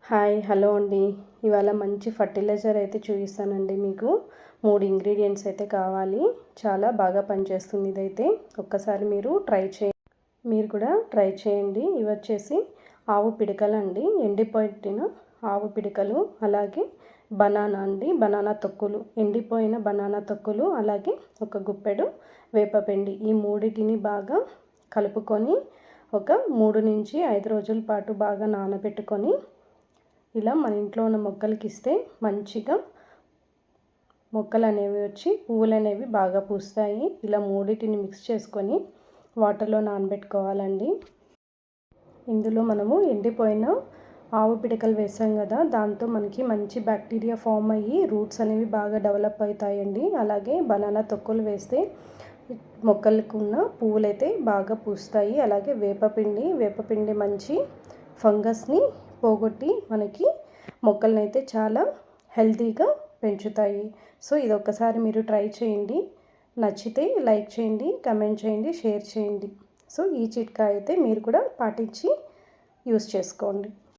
Hi hello అండి. ఇవాళ మంచి ఫర్టిలైజర్ అయితే చూపిస్తానండి మీకు. 3 ఇంగ్రీడియంట్స్ అయితే కావాలి. చాలా బాగా పనిచేస్తుంది ఇదైతే. ఒక్కసారి మీరు కూడా ట్రై చేయండి. ఇవి వచ్చేసి ఆవు పిడకలు అండి, ఎండిపోయిన ఆవు పిడకలు, అలాగే బనానా అండి, బనానా తొక్కులు, ఎండిపోయిన బనానా తొక్కులు, అలాగే ఒక గుప్పెడు వేపపిండి. ఈ మూడింటిని బాగా కలుపుకొని ఒక 3 నుంచి 5 రోజుల పాటు బాగా నానబెట్టుకొని ఇలా మన ఇంట్లో ఉన్న మొక్కలకి ఇస్తే మంచిగా మొక్కలు అనేవి వచ్చి పువ్వులు అనేవి బాగా పూస్తాయి. ఇలా మూడింటిని మిక్స్ చేసుకొని వాటర్లో నానబెట్టుకోవాలండి. ఇందులో మనము ఎండిపోయిన ఆవు పిడకలు వేసాం కదా, దాంతో మనకి మంచి బ్యాక్టీరియా ఫామ్ అయ్యి రూట్స్ అనేవి బాగా డెవలప్ అవుతాయండి. అలాగే బనానా తొక్కులు వేస్తే మొక్కలకు ఉన్న పువ్వులు అయితే బాగా పూస్తాయి. అలాగే వేపపిండి మంచి ఫంగస్ని పోగొట్టి మనకి మొక్కలను అయితే చాలా హెల్తీగా పెంచుతాయి. సో ఇది ఒక్కసారి మీరు ట్రై చేయండి. నచ్చితే లైక్ చేయండి, కమెంట్ చేయండి, షేర్ చేయండి. సో ఈ చిట్కా అయితే మీరు కూడా పాటించి యూస్ చేసుకోండి.